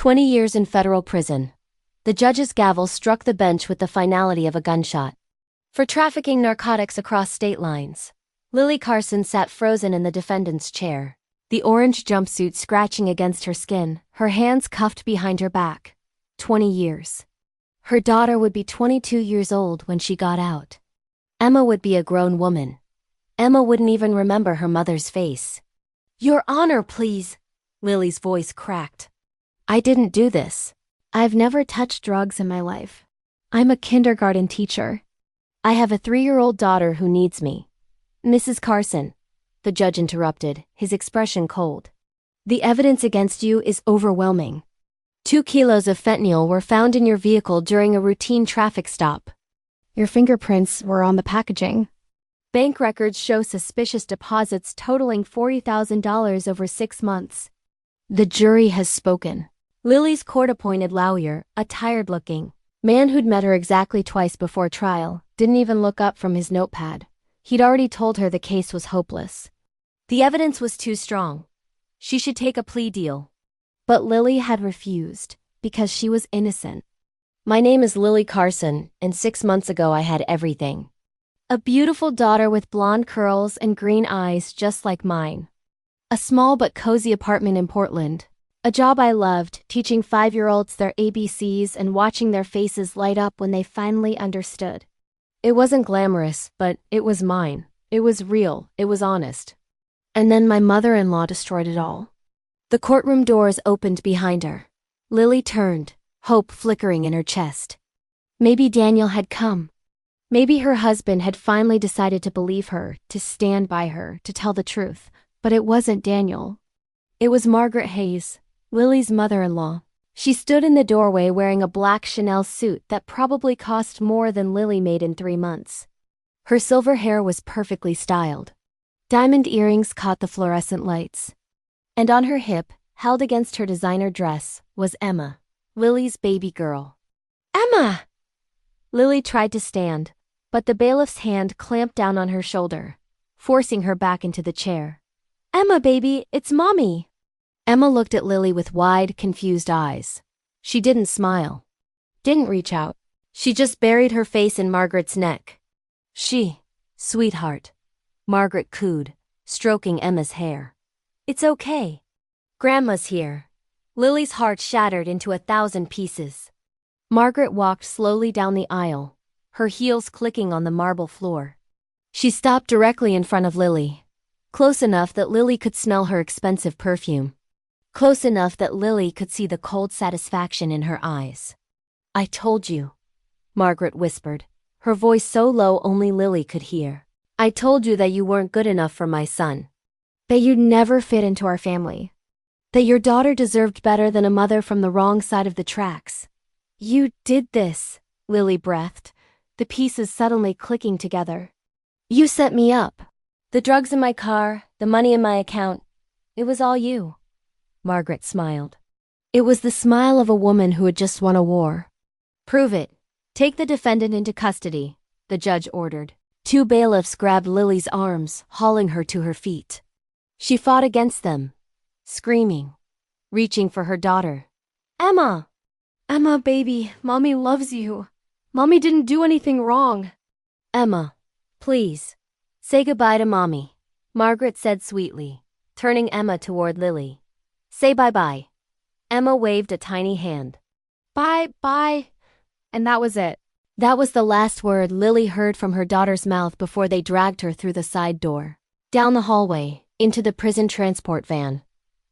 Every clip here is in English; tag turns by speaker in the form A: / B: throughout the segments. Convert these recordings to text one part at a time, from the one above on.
A: 20 years in federal prison. The judge's gavel struck the bench with the finality of a gunshot. For trafficking narcotics across state lines. Lily Carson sat frozen in the defendant's chair, the orange jumpsuit scratching against her skin, her hands cuffed behind her back. 20 years. Her daughter would be 22 years old when she got out. Emma would be a grown woman. Emma wouldn't even remember her mother's face. "Your Honor, please," Lily's voice cracked. "I didn't do this. I've never touched drugs in my life. I'm a kindergarten teacher. I have a 3-year-old daughter who needs me." "Mrs. Carson," the judge interrupted, his expression cold. "The evidence against you is overwhelming. 2 kilos of fentanyl were found in your vehicle during a routine traffic stop. Your fingerprints were on the packaging. Bank records show suspicious deposits totaling $40,000 over 6 months. The jury has spoken." Lily's court-appointed lawyer, a tired-looking man who'd met her exactly twice before trial, didn't even look up from his notepad. He'd already told her the case was hopeless. The evidence was too strong. She should take a plea deal. But Lily had refused, because she was innocent. "My name is Lily Carson, and 6 months ago I had everything. A beautiful daughter with blonde curls and green eyes just like mine. A small but cozy apartment in Portland. A job I loved, teaching 5-year-olds their ABCs and watching their faces light up when they finally understood. It wasn't glamorous, but it was mine. It was real. It was honest. And then my mother-in-law destroyed it all." The courtroom doors opened behind her. Lily turned, hope flickering in her chest. Maybe Daniel had come. Maybe her husband had finally decided to believe her, to stand by her, to tell the truth. But it wasn't Daniel. It was Margaret Hayes, Lily's mother-in-law. She stood in the doorway wearing a black Chanel suit that probably cost more than Lily made in 3 months. Her silver hair was perfectly styled. Diamond earrings caught the fluorescent lights. And on her hip, held against her designer dress, was Emma, Lily's baby girl. "Emma!" Lily tried to stand, but the bailiff's hand clamped down on her shoulder, forcing her back into the chair. "Emma, baby, it's Mommy." Emma looked at Lily with wide, confused eyes. She didn't smile. Didn't reach out. She just buried her face in Margaret's neck. "Sweetheart," Margaret cooed, stroking Emma's hair. "It's okay. Grandma's here." Lily's heart shattered into 1,000 pieces. Margaret walked slowly down the aisle, her heels clicking on the marble floor. She stopped directly in front of Lily, close enough that Lily could smell her expensive perfume. Close enough that Lily could see the cold satisfaction in her eyes. "I told you," Margaret whispered, her voice so low only Lily could hear. "I told you that you weren't good enough for my son. That you'd never fit into our family. That your daughter deserved better than a mother from the wrong side of the tracks. You did this," Lily breathed, the pieces suddenly clicking together. "You set me up. The drugs in my car, the money in my account. It was all you." Margaret smiled. It was the smile of a woman who had just won a war. "Prove it. Take the defendant into custody," the judge ordered. 2 bailiffs grabbed Lily's arms, hauling her to her feet. She fought against them, screaming, reaching for her daughter. "Emma! Emma, baby, Mommy loves you. Mommy didn't do anything wrong." "Emma, please, say goodbye to Mommy," Margaret said sweetly, turning Emma toward Lily. "Say bye-bye." Emma waved a tiny hand. Bye. And that was it. That was the last word Lily heard from her daughter's mouth before they dragged her through the side door, down the hallway, into the prison transport van.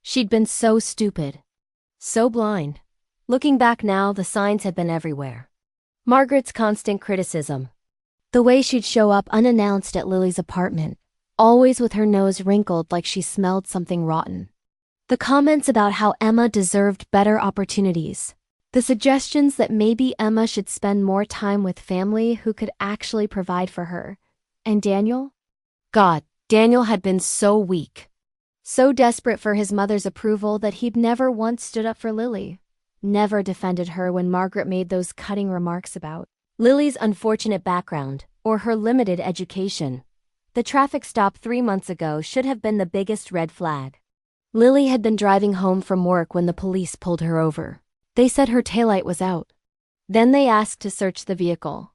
A: She'd been so stupid. So blind. Looking back now, the signs had been everywhere. Margaret's constant criticism. The way she'd show up unannounced at Lily's apartment, always with her nose wrinkled like she smelled something rotten. The comments about how Emma deserved better opportunities. The suggestions that maybe Emma should spend more time with family who could actually provide for her. And Daniel? God, Daniel had been so weak. So desperate for his mother's approval that he'd never once stood up for Lily. Never defended her when Margaret made those cutting remarks about Lily's unfortunate background or her limited education. The traffic stop 3 months ago should have been the biggest red flag. Lily had been driving home from work when the police pulled her over. They said her taillight was out. Then they asked to search the vehicle.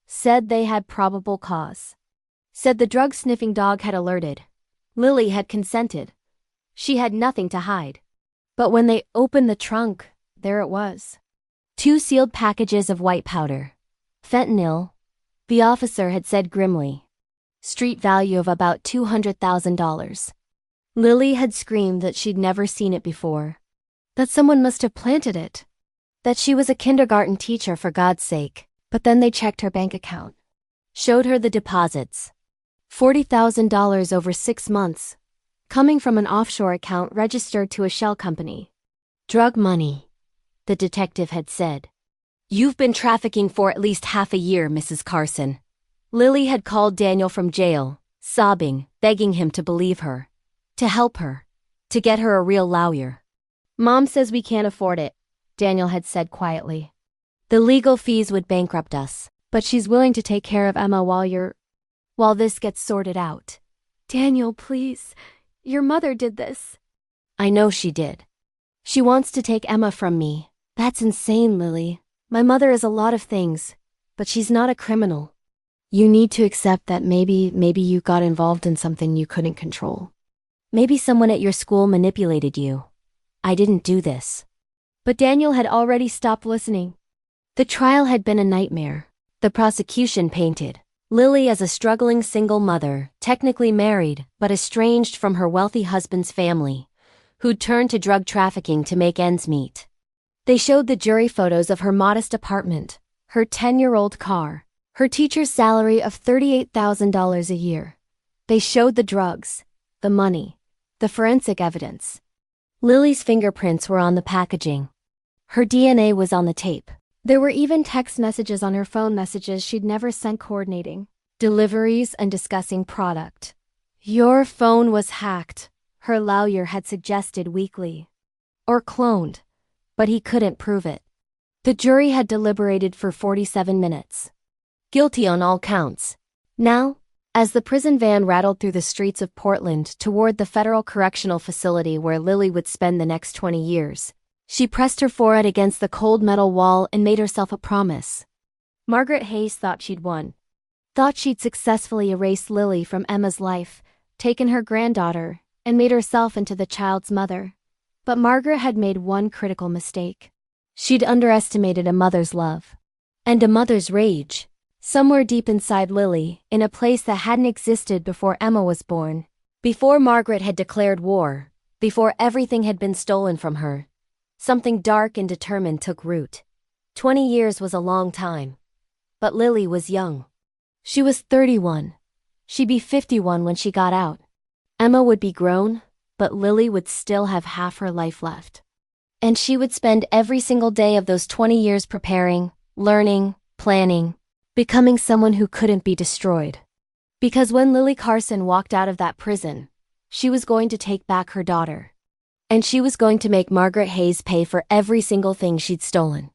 A: Said they had probable cause. Said the drug-sniffing dog had alerted. Lily had consented. She had nothing to hide. But when they opened the trunk, there it was. 2 sealed packages of white powder. Fentanyl, the officer had said grimly. Street value of about $200,000. Lily had screamed that she'd never seen it before. That someone must have planted it. That she was a kindergarten teacher, for God's sake. But then they checked her bank account. Showed her the deposits. $40,000 over 6 months. Coming from an offshore account registered to a shell company. Drug money, the detective had said. You've been trafficking for at least half a year, Mrs. Carson. Lily had called Daniel from jail, sobbing, begging him to believe her. To help her. To get her a real lawyer. Mom says we can't afford it, Daniel had said quietly. The legal fees would bankrupt us, but she's willing to take care of Emma while this gets sorted out. Daniel, please. Your mother did this. I know she did. She wants to take Emma from me. That's insane, Lily. My mother is a lot of things, but she's not a criminal. You need to accept that maybe you got involved in something you couldn't control. Maybe someone at your school manipulated you. I didn't do this. But Daniel had already stopped listening. The trial had been a nightmare. The prosecution painted Lily as a struggling single mother, technically married, but estranged from her wealthy husband's family, who'd turned to drug trafficking to make ends meet. They showed the jury photos of her modest apartment, her 10-year-old car, her teacher's salary of $38,000 a year. They showed the drugs, the money, the forensic evidence. Lily's fingerprints were on the packaging. Her DNA was on the tape. There were even text messages on her phone, messages she'd never sent coordinating deliveries and discussing product. Your phone was hacked, her lawyer had suggested weakly. Or cloned, but he couldn't prove it. The jury had deliberated for 47 minutes. Guilty on all counts. Now, as the prison van rattled through the streets of Portland toward the federal correctional facility where Lily would spend the next 20 years, she pressed her forehead against the cold metal wall and made herself a promise. Margaret Hayes thought she'd won. Thought she'd successfully erased Lily from Emma's life, taken her granddaughter, and made herself into the child's mother. But Margaret had made one critical mistake. She'd underestimated a mother's love. And a mother's rage. Somewhere deep inside Lily, in a place that hadn't existed before Emma was born. Before Margaret had declared war. Before everything had been stolen from her. Something dark and determined took root. 20 years was a long time. But Lily was young. She was 31. She'd be 51 when she got out. Emma would be grown, but Lily would still have half her life left. And she would spend every single day of those 20 years preparing, learning, planning, becoming someone who couldn't be destroyed. Because when Lily Carson walked out of that prison, she was going to take back her daughter. And she was going to make Margaret Hayes pay for every single thing she'd stolen.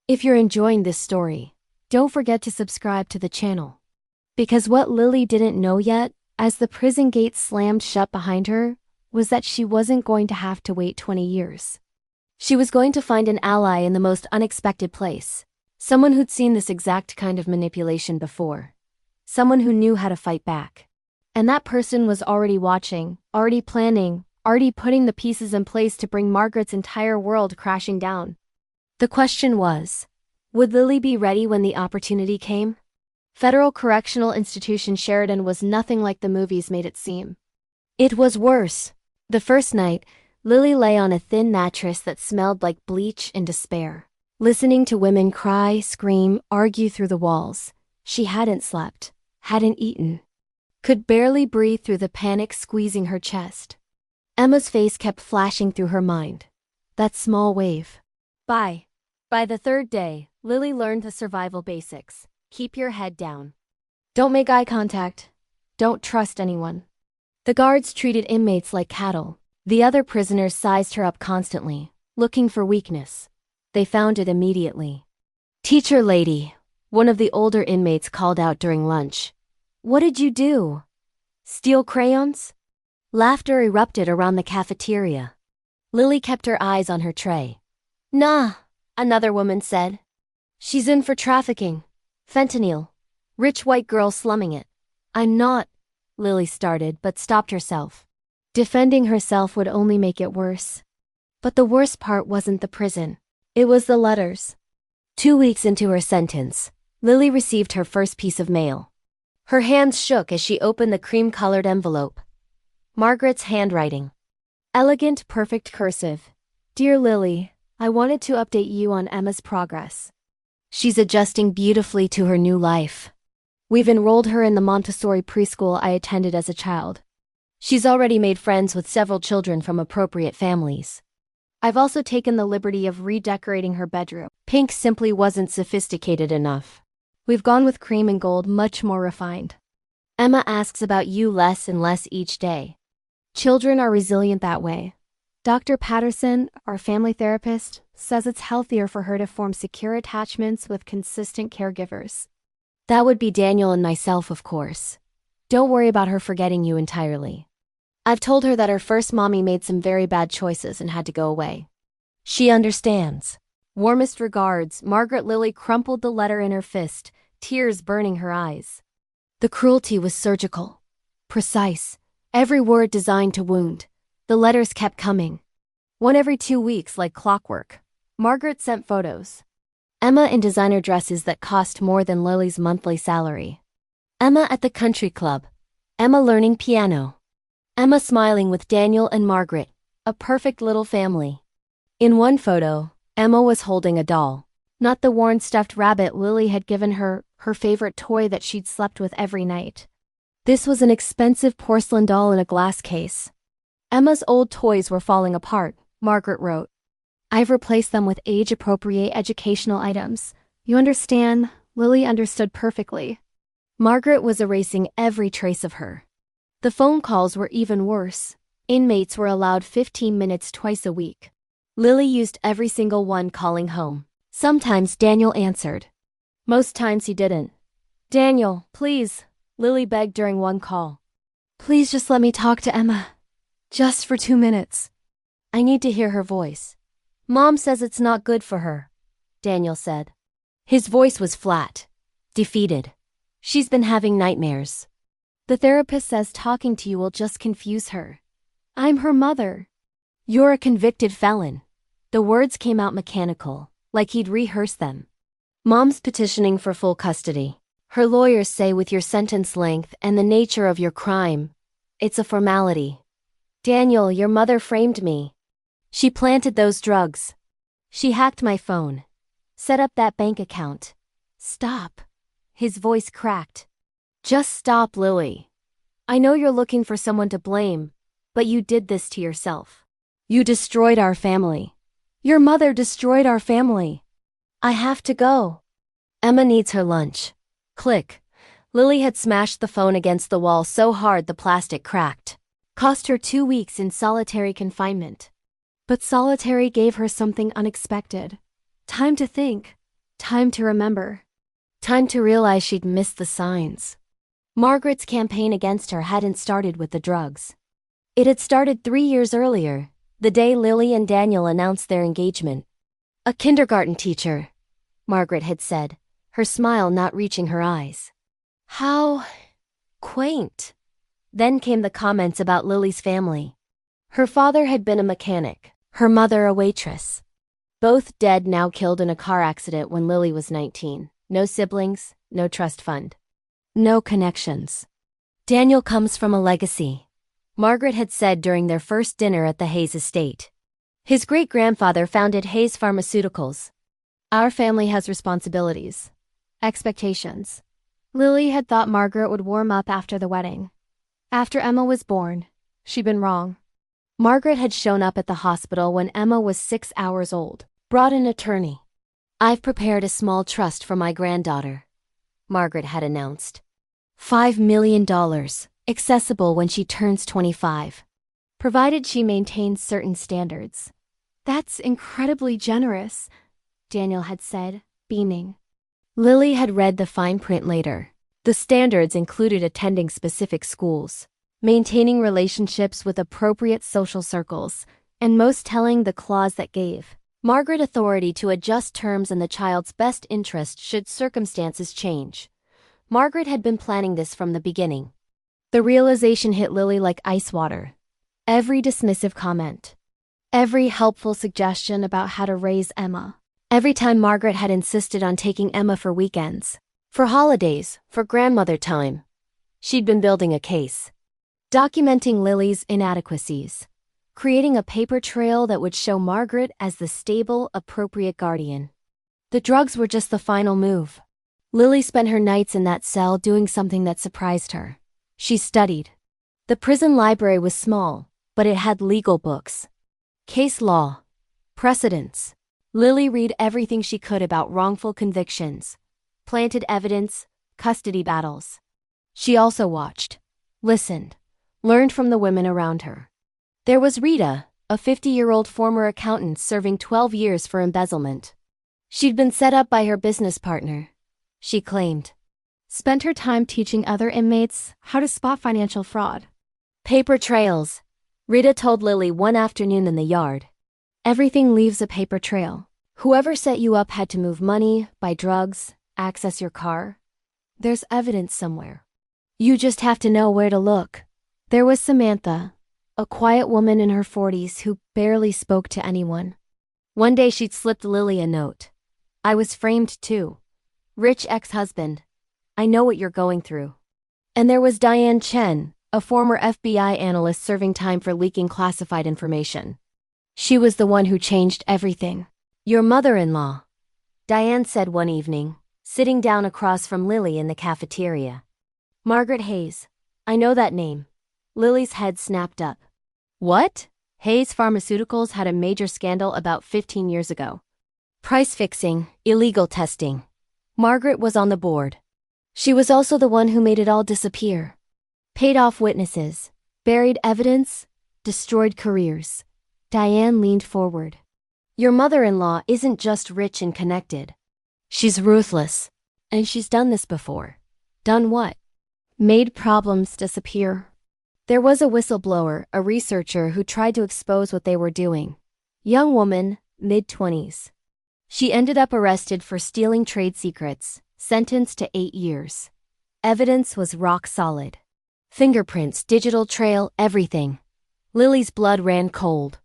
A: If you're enjoying this story, don't forget to subscribe to the channel. Because what Lily didn't know yet, as the prison gates slammed shut behind her, was that she wasn't going to have to wait 20 years. She was going to find an ally in the most unexpected place. Someone who'd seen this exact kind of manipulation before. Someone who knew how to fight back. And that person was already watching, already planning, already putting the pieces in place to bring Margaret's entire world crashing down. The question was, would Lily be ready when the opportunity came? Federal Correctional Institution Sheridan was nothing like the movies made it seem. It was worse. The first night, Lily lay on a thin mattress that smelled like bleach and despair. Listening to women cry, scream, argue through the walls. She hadn't slept, hadn't eaten. Could barely breathe through the panic squeezing her chest. Emma's face kept flashing through her mind. That small wave. By the third day, Lily learned the survival basics. Keep your head down. Don't make eye contact. Don't trust anyone. The guards treated inmates like cattle. The other prisoners sized her up constantly, looking for weakness. They found it immediately. "Teacher lady," one of the older inmates called out during lunch. "What did you do? Steal crayons?" Laughter erupted around the cafeteria. Lily kept her eyes on her tray. "Nah," another woman said. "She's in for trafficking. Fentanyl. Rich white girl slumming it." "I'm not," Lily started but stopped herself. Defending herself would only make it worse. But the worst part wasn't the prison. It was the letters. 2 weeks into her sentence, Lily received her first piece of mail. Her hands shook as she opened the cream-colored envelope. Margaret's handwriting. Elegant, perfect cursive. "Dear Lily, I wanted to update you on Emma's progress. She's adjusting beautifully to her new life. We've enrolled her in the Montessori preschool I attended as a child. She's already made friends with several children from appropriate families. I've also taken the liberty of redecorating her bedroom. Pink simply wasn't sophisticated enough. We've gone with cream and gold, much more refined. Emma asks about you less and less each day. Children are resilient that way. Dr. Patterson, our family therapist, says it's healthier for her to form secure attachments with consistent caregivers. That would be Daniel and myself, of course. Don't worry about her forgetting you entirely. I've told her that her first mommy made some very bad choices and had to go away. She understands. Warmest regards." Margaret. Lily crumpled the letter in her fist, tears burning her eyes. The cruelty was surgical, precise, every word designed to wound. The letters kept coming. One every 2 weeks, like clockwork. Margaret sent photos. Emma in designer dresses that cost more than Lily's monthly salary. Emma at the country club. Emma learning piano. Emma smiling with Daniel and Margaret, a perfect little family. In one photo, Emma was holding a doll. Not the worn stuffed rabbit Lily had given her, her favorite toy that she'd slept with every night. This was an expensive porcelain doll in a glass case. Emma's old toys were falling apart, Margaret wrote. I've replaced them with age-appropriate educational items. You understand? Lily understood perfectly. Margaret was erasing every trace of her. The phone calls were even worse. Inmates were allowed 15 minutes twice a week. Lily used every single one calling home. Sometimes Daniel answered. Most times he didn't. Daniel, please, Lily begged during one call. Please just let me talk to Emma. Just for 2 minutes. I need to hear her voice. Mom says it's not good for her, Daniel said. His voice was flat, defeated. She's been having nightmares. The therapist says talking to you will just confuse her. I'm her mother. You're a convicted felon. The words came out mechanical, like he'd rehearsed them. Mom's petitioning for full custody. Her lawyers say with your sentence length and the nature of your crime, it's a formality. Daniel, your mother framed me. She planted those drugs. She hacked my phone. Set up that bank account. Stop. His voice cracked. Just stop, Lily. I know you're looking for someone to blame, but you did this to yourself. You destroyed our family. Your mother destroyed our family. I have to go. Emma needs her lunch. Click. Lily had smashed the phone against the wall so hard the plastic cracked. Cost her 2 weeks in solitary confinement. But solitary gave her something unexpected. Time to think. Time to remember. Time to realize she'd missed the signs. Margaret's campaign against her hadn't started with the drugs. It had started 3 years earlier, the day Lily and Daniel announced their engagement. A kindergarten teacher, Margaret had said, her smile not reaching her eyes. How quaint. Then came the comments about Lily's family. Her father had been a mechanic, her mother a waitress. Both dead, now killed in a car accident when Lily was 19. No siblings, no trust fund. No connections. Daniel comes from a legacy, Margaret had said during their first dinner at the Hayes estate. His great-grandfather founded Hayes Pharmaceuticals. Our family has responsibilities. Expectations. Lily had thought Margaret would warm up after the wedding. After Emma was born, she'd been wrong. Margaret had shown up at the hospital when Emma was 6 hours old, brought an attorney. I've prepared a small trust for my granddaughter, Margaret had announced. $5 million, accessible when she turns 25. Provided she maintains certain standards. That's incredibly generous, Daniel had said, beaming. Lily had read the fine print later. The standards included attending specific schools. maintaining relationships with appropriate social circles, and most telling, the clause that gave Margaret authority to adjust terms in the child's best interest should circumstances change. Margaret had been planning this from the beginning. The realization hit Lily like ice water. Every dismissive comment, every helpful suggestion about how to raise Emma, every time Margaret had insisted on taking Emma for weekends, for holidays, for grandmother time, she'd been building a case, documenting Lily's inadequacies, creating a paper trail that would show Margaret as the stable, appropriate guardian. The drugs were just the final move. Lily spent her nights in that cell doing something that surprised her. She studied. The prison library was small, but it had legal books, case law, precedents. Lily read everything she could about wrongful convictions, planted evidence, custody battles. She also watched, listened, learned from the women around her. There was Rita, a 50-year-old former accountant serving 12 years for embezzlement. She'd been set up by her business partner, she claimed. Spent her time teaching other inmates how to spot financial fraud. Paper trails, Rita told Lily one afternoon in the yard. Everything leaves a paper trail. Whoever set you up had to move money, buy drugs, access your car. There's evidence somewhere. You just have to know where to look. There was Samantha, a quiet woman in her 40s who barely spoke to anyone. One day she'd slipped Lily a note. I was framed too. Rich ex-husband. I know what you're going through. And there was Diane Chen, a former FBI analyst serving time for leaking classified information. She was the one who changed everything. Your mother-in-law, Diane said one evening, sitting down across from Lily in the cafeteria. Margaret Hayes. I know that name. Lily's head snapped up. What? Hayes Pharmaceuticals had a major scandal about 15 years ago. Price fixing, illegal testing. Margaret was on the board. She was also the one who made it all disappear. Paid off witnesses, buried evidence, destroyed careers. Diane leaned forward. Your mother-in-law isn't just rich and connected. She's ruthless. And she's done this before. Done what? Made problems disappear. There was a whistleblower, a researcher who tried to expose what they were doing. Young woman, mid-20s. She ended up arrested for stealing trade secrets, sentenced to 8 years. Evidence was rock solid. Fingerprints, digital trail, everything. Lily's blood ran cold.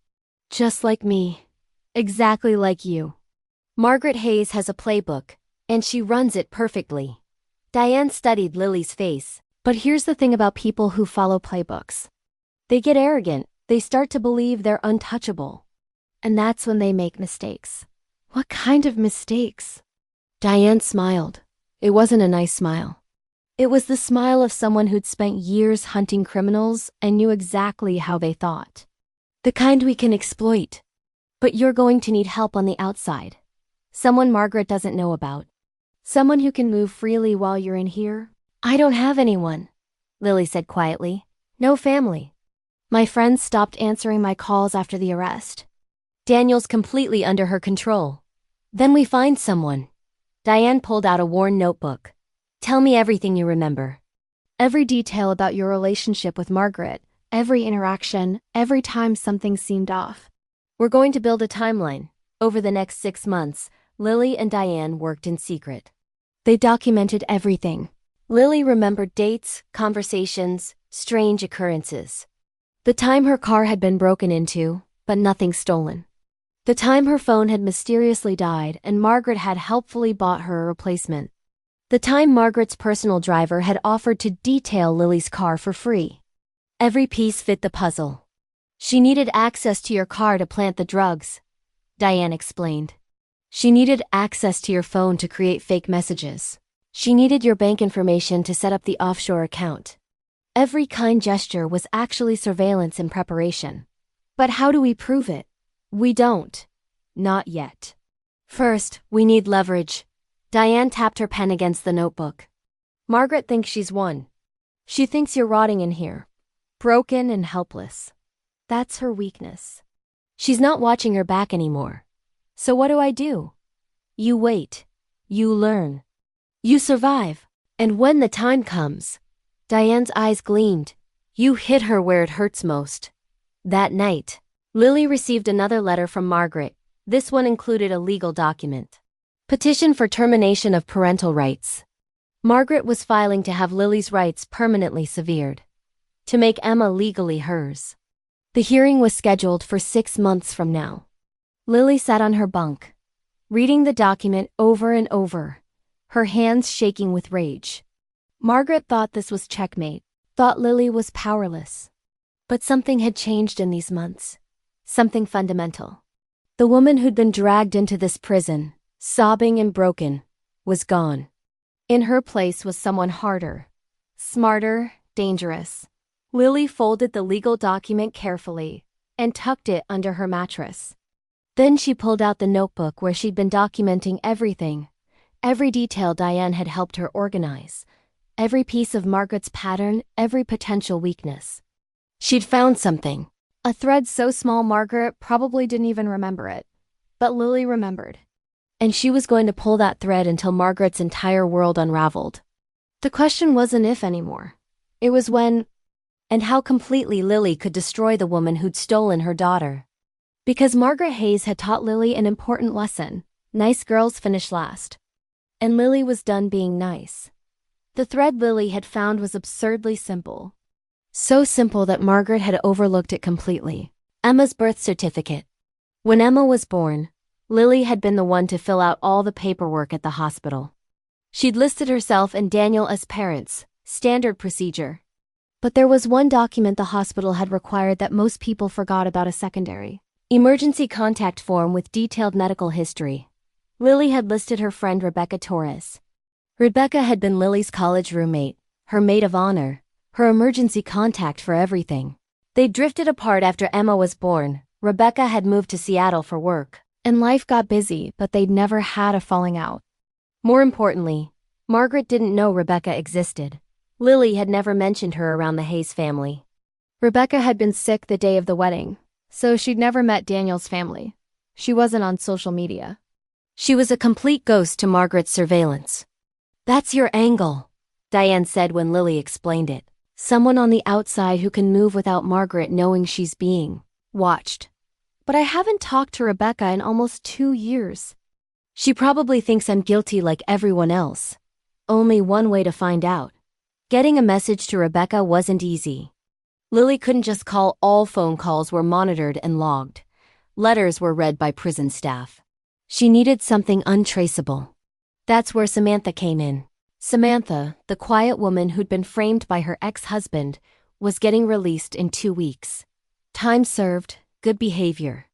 A: Just like me. Exactly like you. Margaret Hayes has a playbook, and she runs it perfectly. Diane studied Lily's face. But here's the thing about people who follow playbooks. They get arrogant. They start to believe they're untouchable. And that's when they make mistakes. What kind of mistakes? Diane smiled. It wasn't a nice smile. It was the smile of someone who'd spent years hunting criminals and knew exactly how they thought. The kind we can exploit. But you're going to need help on the outside. Someone Margaret doesn't know about. Someone who can move freely while you're in here. I don't have anyone, Lily said quietly. No family. My friends stopped answering my calls after the arrest. Daniel's completely under her control. Then we find someone. Diane pulled out a worn notebook. Tell me everything you remember. Every detail about your relationship with Margaret, every interaction, every time something seemed off. We're going to build a timeline. Over the next 6 months, Lily and Diane worked in secret. They documented everything. Lily remembered dates, conversations, strange occurrences. The time her car had been broken into, but nothing stolen. The time her phone had mysteriously died and Margaret had helpfully bought her a replacement. The time Margaret's personal driver had offered to detail Lily's car for free. Every piece fit the puzzle. She needed access to your car to plant the drugs, Diane explained. She needed access to your phone to create fake messages. She needed your bank information to set up the offshore account. Every kind gesture was actually surveillance in preparation. But how do we prove it? We don't. Not yet. First, we need leverage. Diane tapped her pen against the notebook. Margaret thinks she's won. She thinks you're rotting in here. Broken and helpless. That's her weakness. She's not watching her back anymore. So what do? You wait. You learn. You survive. And when the time comes, Diane's eyes gleamed. You hit her where it hurts most. That night, Lily received another letter from Margaret. This one included a legal document. Petition for termination of parental rights. Margaret was filing to have Lily's rights permanently severed. To make Emma legally hers. The hearing was scheduled for 6 months from now. Lily sat on her bunk, reading the document over and over, her hands shaking with rage. Margaret thought this was checkmate, thought Lily was powerless. But something had changed in these months. Something fundamental. The woman who'd been dragged into this prison, sobbing and broken, was gone. In her place was someone harder, smarter, dangerous. Lily folded the legal document carefully and tucked it under her mattress. Then she pulled out the notebook where she'd been documenting everything, every detail Diane had helped her organize, every piece of Margaret's pattern, every potential weakness. She'd found something. A thread so small Margaret probably didn't even remember it. But Lily remembered. And she was going to pull that thread until Margaret's entire world unraveled. The question wasn't if anymore. It was when, and how completely Lily could destroy the woman who'd stolen her daughter. Because Margaret Hayes had taught Lily an important lesson. Nice girls finish last. And Lily was done being nice. The thread Lily had found was absurdly simple. So simple that Margaret had overlooked it completely. Emma's birth certificate. When Emma was born, Lily had been the one to fill out all the paperwork at the hospital. She'd listed herself and Daniel as parents, standard procedure. But there was one document the hospital had required that most people forgot about: a secondary emergency contact form with detailed medical history. Lily had listed her friend Rebecca Torres. Rebecca had been Lily's college roommate, her maid of honor, her emergency contact for everything. They drifted apart after Emma was born. Rebecca had moved to Seattle for work, and life got busy, but they'd never had a falling out. More importantly, Margaret didn't know Rebecca existed. Lily had never mentioned her around the Hayes family. Rebecca had been sick the day of the wedding, so she'd never met Daniel's family. She wasn't on social media. She was a complete ghost to Margaret's surveillance. "That's your angle," Diane said when Lily explained it. "Someone on the outside who can move without Margaret knowing she's being watched." "But I haven't talked to Rebecca in almost 2 years. She probably thinks I'm guilty like everyone else. Only one way to find out." Getting a message to Rebecca wasn't easy. Lily couldn't just call. All phone calls were monitored and logged. Letters were read by prison staff. She needed something untraceable. That's where Samantha came in. Samantha, the quiet woman who'd been framed by her ex-husband, was getting released in 2 weeks. Time served, good behavior.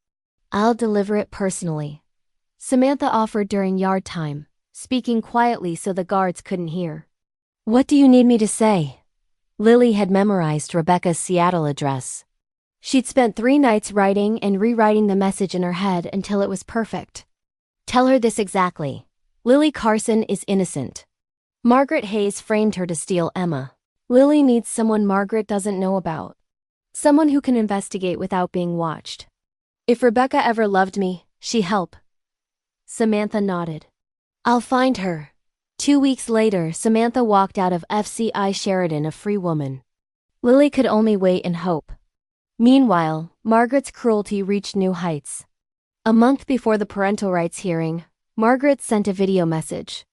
A: "I'll deliver it personally," Samantha offered during yard time, speaking quietly so the guards couldn't hear. "What do you need me to say?" Lily had memorized Rebecca's Seattle address. She'd spent 3 nights writing and rewriting the message in her head until it was perfect. "Tell her this exactly. Lily Carson is innocent. Margaret Hayes framed her to steal Emma. Lily needs someone Margaret doesn't know about. Someone who can investigate without being watched. If Rebecca ever loved me, she'd help." Samantha nodded. "I'll find her." 2 weeks later, Samantha walked out of FCI Sheridan a free woman. Lily could only wait and hope. Meanwhile, Margaret's cruelty reached new heights. A month before the parental rights hearing, Margaret sent a video message.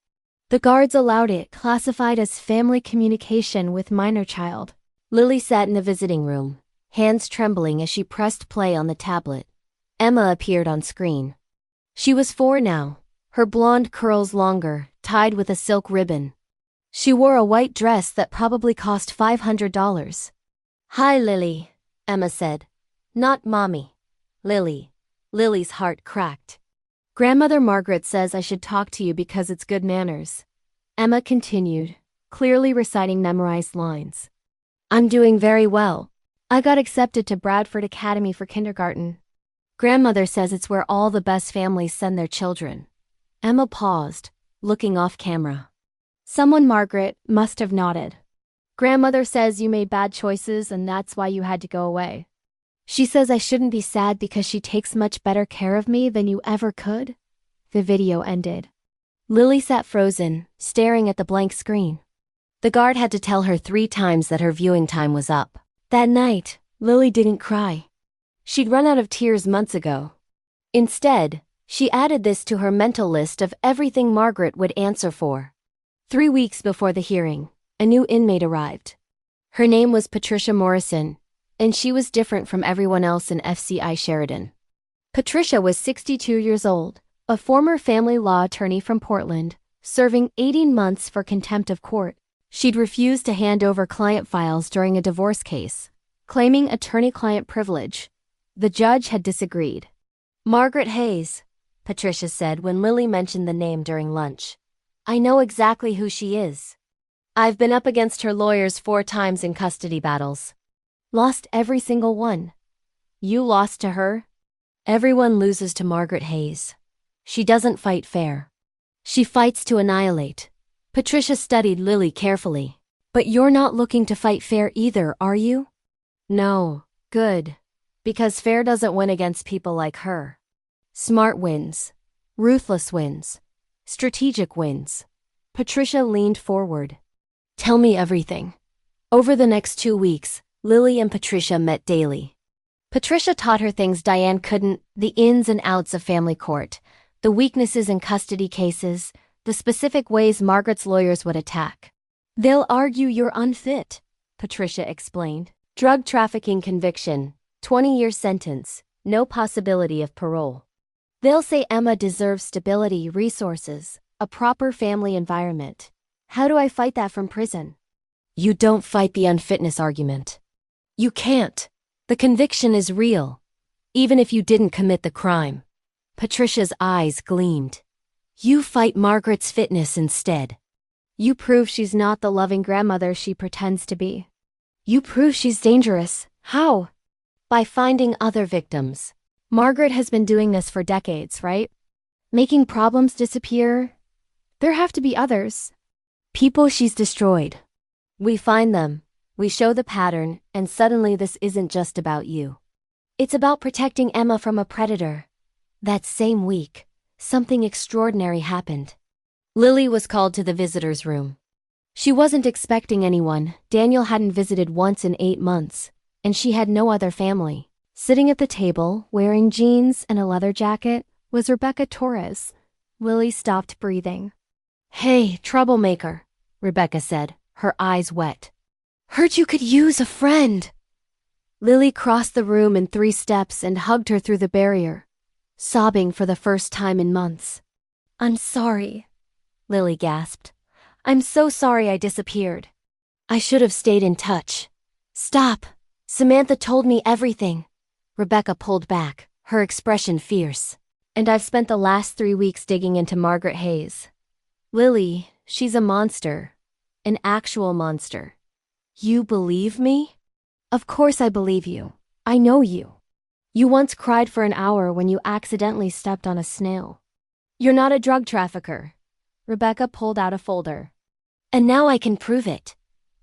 A: The guards allowed it, classified as family communication with minor child. Lily sat in the visiting room, hands trembling as she pressed play on the tablet. Emma appeared on screen. She was 4 now, her blonde curls longer, tied with a silk ribbon. She wore a white dress that probably cost $500. "Hi, Lily," Emma said. "Not Mommy. Lily." Lily's heart cracked. "Grandmother Margaret says I should talk to you because it's good manners," Emma continued, clearly reciting memorized lines. "I'm doing very well. I got accepted to Bradford Academy for kindergarten. Grandmother says it's where all the best families send their children." Emma paused, looking off camera. Someone Margaret must have nodded. "Grandmother says you made bad choices and that's why you had to go away. She says I shouldn't be sad because she takes much better care of me than you ever could." The video ended. Lily sat frozen, staring at the blank screen. The guard had to tell her 3 times that her viewing time was up. That night, Lily didn't cry. She'd run out of tears months ago. Instead, she added this to her mental list of everything Margaret would answer for. 3 weeks before the hearing, a new inmate arrived. Her name was Patricia Morrison, and she was different from everyone else in FCI Sheridan. Patricia was 62 years old, a former family law attorney from Portland, serving 18 months for contempt of court. She'd refused to hand over client files during a divorce case, claiming attorney-client privilege. The judge had disagreed. "Margaret Hayes," Patricia said when Lily mentioned the name during lunch. "I know exactly who she is. I've been up against her lawyers 4 times in custody battles. Lost every single one. You lost to her?" "Everyone loses to Margaret Hayes. She doesn't fight fair. She fights to annihilate." Patricia studied Lily carefully. "But you're not looking to fight fair either, are you?" "No. Good. Because fair doesn't win against people like her. Smart wins. Ruthless wins. Strategic wins." Patricia leaned forward. "Tell me everything." Over the next 2 weeks, Lily and Patricia met daily. Patricia taught her things Diane couldn't: the ins and outs of family court, the weaknesses in custody cases, the specific ways Margaret's lawyers would attack. "They'll argue you're unfit," Patricia explained. "Drug trafficking conviction, 20-year sentence, no possibility of parole. They'll say Emma deserves stability, resources, a proper family environment. How do I fight that from prison?" "You don't fight the unfitness argument. You can't. The conviction is real, even if you didn't commit the crime." Patricia's eyes gleamed. "You fight Margaret's fitness instead. You prove she's not the loving grandmother she pretends to be. You prove she's dangerous. How?" "By finding other victims. Margaret has been doing this for decades, right? Making problems disappear. There have to be others. People she's destroyed. We find them, we show the pattern, and suddenly this isn't just about you. It's about protecting Emma from a predator." That same week, something extraordinary happened. Lily was called to the visitor's room. She wasn't expecting anyone. Daniel hadn't visited once in 8 months, and she had no other family. Sitting at the table, wearing jeans and a leather jacket, was Rebecca Torres. Lily stopped breathing. "Hey, troublemaker," Rebecca said, her eyes wet. "Heard you could use a friend." Lily crossed the room in 3 steps and hugged her through the barrier, sobbing for the first time in months. "I'm sorry," Lily gasped. "I'm so sorry I disappeared. I should have stayed in touch." "Stop. Samantha told me everything." Rebecca pulled back, her expression fierce. "And I've spent the last 3 weeks digging into Margaret Hayes. Lily, she's a monster. An actual monster." "You believe me?" "Of course I believe you. I know you. You once cried for an hour when you accidentally stepped on a snail. You're not a drug trafficker." Rebecca pulled out a folder. "And now I can prove it."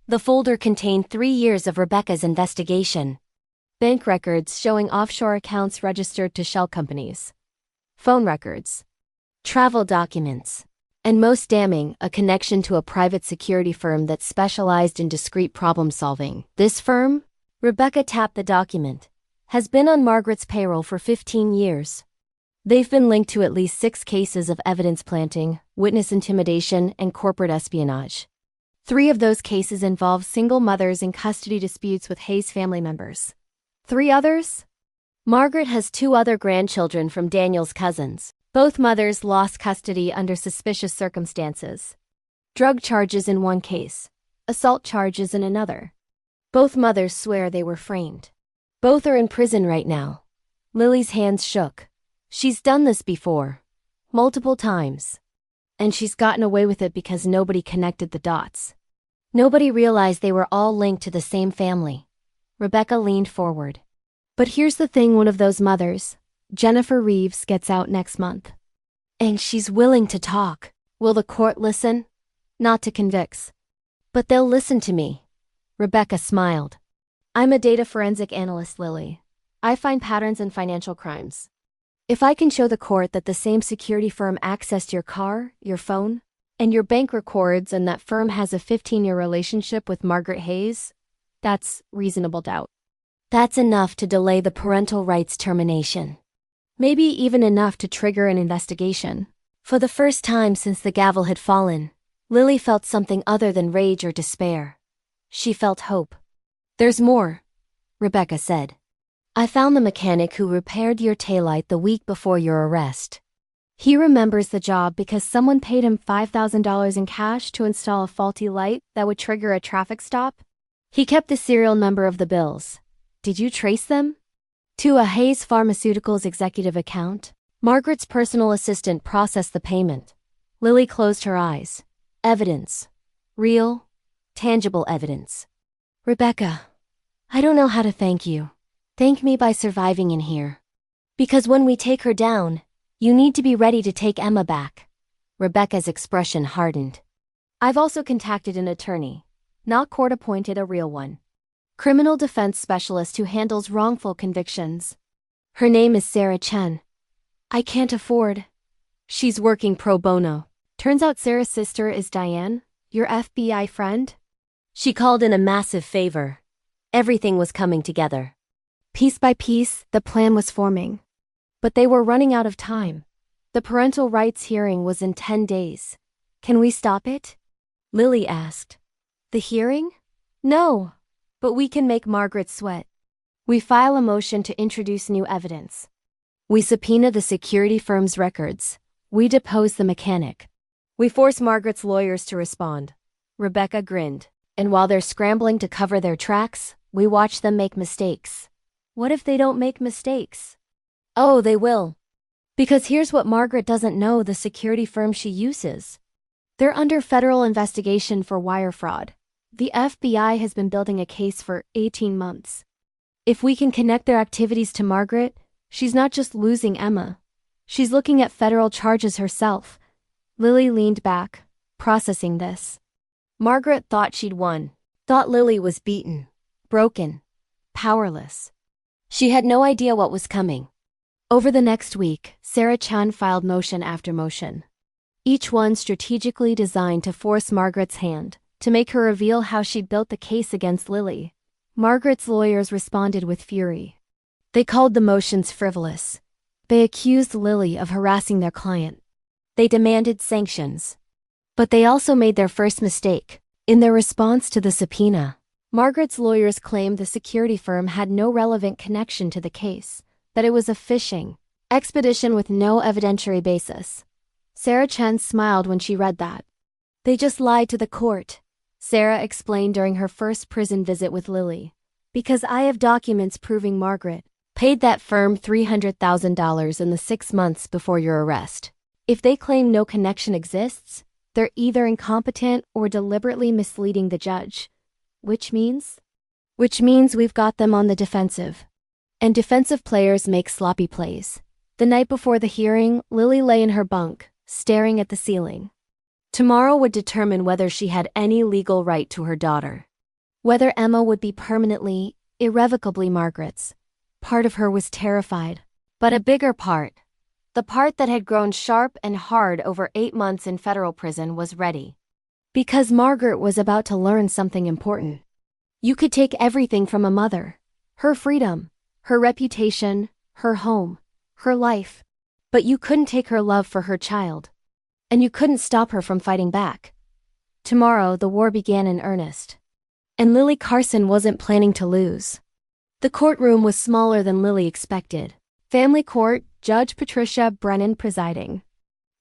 A: The folder contained 3 years of Rebecca's investigation. Bank records showing offshore accounts registered to shell companies. Phone records. Travel documents. And most damning, a connection to a private security firm that specialized in discrete problem solving. This firm, Rebecca tapped the document, has been on Margaret's payroll for 15 years. They've been linked to at least 6 cases of evidence planting, witness intimidation, and corporate espionage. 3 of those cases involve single mothers in custody disputes with Hayes family members. 3 others? Margaret has 2 other grandchildren from Daniel's cousins. Both mothers lost custody under suspicious circumstances. Drug charges in one case, assault charges in another. Both mothers swear they were framed. Both are in prison right now. Lily's hands shook. She's done this before. Multiple times. And she's gotten away with it because nobody connected the dots. Nobody realized they were all linked to the same family. Rebecca leaned forward. "But here's the thing, one of those mothers, Jennifer Reeves, gets out next month. And she's willing to talk. Will the court listen? Not to convict. But they'll listen to me." Rebecca smiled. "I'm a data forensic analyst, Lily. I find patterns in financial crimes. If I can show the court that the same security firm accessed your car, your phone, and your bank records, and that firm has a 15-year relationship with Margaret Hayes,
B: That's reasonable doubt.
A: That's enough to delay the parental rights termination.
B: Maybe even enough to trigger an investigation.
A: For the first time since the gavel had fallen, Lily felt something other than rage or despair. She felt hope.
B: There's more,
A: Rebecca said. I found the mechanic who repaired your taillight the week before your arrest.
B: He remembers the job because someone paid him $5,000 in cash to install a faulty light that would trigger a traffic stop. He kept the serial number of the bills. Did you trace them?
A: To a Hayes Pharmaceuticals executive account. Margaret's personal assistant processed the payment. Lily closed her eyes. Evidence. Real, tangible evidence. Rebecca, I don't know how to thank you. Thank me by surviving in here. Because when we take her down, you need to be ready to take Emma back. Rebecca's expression hardened.
B: I've also contacted an attorney. Not court-appointed, a real one. Criminal defense specialist who handles wrongful convictions.
A: Her name is Sarah Chen.
B: I can't afford. She's working pro bono. Turns out Sarah's sister is Diane, your FBI friend.
A: She called in a massive favor. Everything was coming together.
B: Piece by piece, the plan was forming. But they were running out of time. The parental rights hearing was in 10 days. Can we stop it?
A: Lily asked.
B: The hearing? No. But we can make Margaret sweat. We file a motion to introduce new evidence.
A: We subpoena the security firm's records. We depose the mechanic.
B: We force Margaret's lawyers to respond.
A: Rebecca grinned. And while they're scrambling to cover their tracks, we watch them make mistakes.
B: What if they don't make mistakes?
A: Oh, they will.
B: Because here's what Margaret doesn't know: the security firm she uses. They're under federal investigation for wire fraud. The FBI has been building a case for 18 months. If we can connect their activities to Margaret, she's not just losing Emma. She's looking at federal charges herself. Lily leaned back, processing this.
A: Margaret thought she'd won. Thought Lily was beaten, broken, powerless. She had no idea what was coming.
B: Over the next week, Sarah Chan filed motion after motion. Each one strategically designed to force Margaret's hand, to make her reveal how she'd built the case against Lily. Margaret's lawyers responded with fury. They called the motions frivolous. They accused Lily of harassing their client.
A: They demanded sanctions.
B: But they also made their first mistake. In their response to the subpoena, Margaret's lawyers claimed the security firm had no relevant connection to the case, that it was a fishing expedition with no evidentiary basis. Sarah Chen smiled when she read that. They just lied to the court, Sarah explained during her first prison visit with Lily. Because I have documents proving Margaret
A: paid that firm $300,000 in the 6 months before your arrest.
B: If they claim no connection exists, they're either incompetent or deliberately misleading the judge. Which means we've got them on the defensive. And defensive players make sloppy plays. The night before the hearing, Lily lay in her bunk, staring at the ceiling.
A: Tomorrow would determine whether she had any legal right to her daughter.
B: Whether Emma would be permanently, irrevocably Margaret's. Part of her was terrified.
A: But a bigger part, the part that had grown sharp and hard over 8 months in federal prison, was ready.
B: Because Margaret was about to learn something important. You could take everything from a mother. Her freedom, her reputation, her home, her life. But you couldn't take her love for her child. And you couldn't stop her from fighting back. Tomorrow, the war began in earnest. And Lily Carson wasn't planning to lose. The courtroom was smaller than Lily expected. Family court, Judge Patricia Brennan presiding.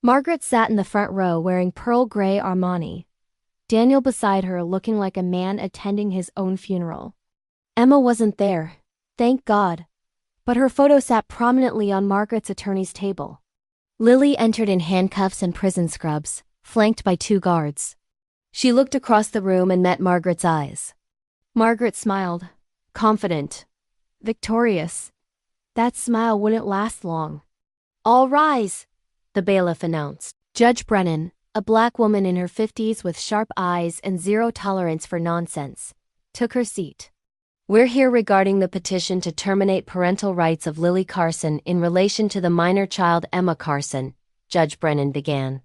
B: Margaret sat in the front row wearing pearl gray Armani. Daniel beside her looking like a man attending his own funeral. Emma wasn't there, thank God. But her photo sat prominently on Margaret's attorney's table. Lily entered in handcuffs and prison scrubs, flanked by 2 guards. She looked across the room and met Margaret's eyes. Margaret smiled, confident, victorious. That smile wouldn't last long.
A: All rise, the bailiff announced.
B: Judge Brennan, a black woman in her 50s with sharp eyes and zero tolerance for nonsense, took her seat.
A: We're here regarding the petition to terminate parental rights of Lily Carson in relation to the minor child Emma Carson, Judge Brennan began.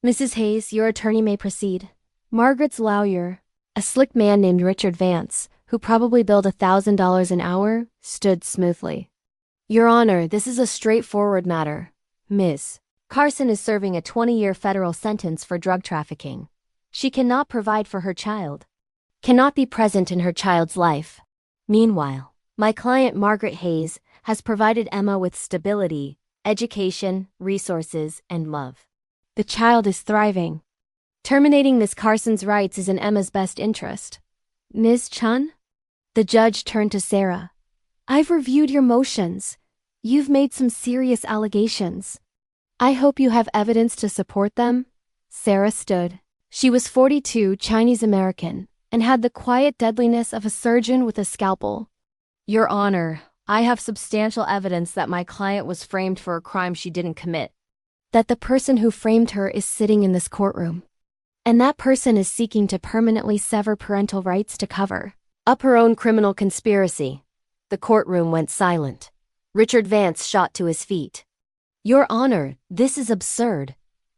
B: Mrs. Hayes, your attorney may proceed. Margaret's lawyer, a slick man named Richard Vance, who probably billed $1,000 an hour, stood smoothly. Your Honor, this is a straightforward matter. Ms.
A: Carson is serving a 20-year federal sentence for drug trafficking. She cannot provide for her child, cannot be present in her child's life. Meanwhile, my client Margaret Hayes has provided Emma with stability, education, resources, and love.
B: The child is thriving. Terminating Ms. Carson's rights is in Emma's best interest. Ms. Chun? The judge turned to Sarah. I've reviewed your motions. You've made some serious allegations. I hope you have evidence to support them. Sarah stood. She was 42, Chinese American, and had the quiet deadliness of a surgeon with a scalpel.
A: Your Honor, I have substantial evidence that my client was framed for a crime she didn't commit.
B: That the person who framed her is sitting in this courtroom. And that person is seeking to permanently sever parental rights to cover
A: up her own criminal conspiracy. The courtroom went silent. Richard Vance shot to his feet. Your Honor, this is absurd.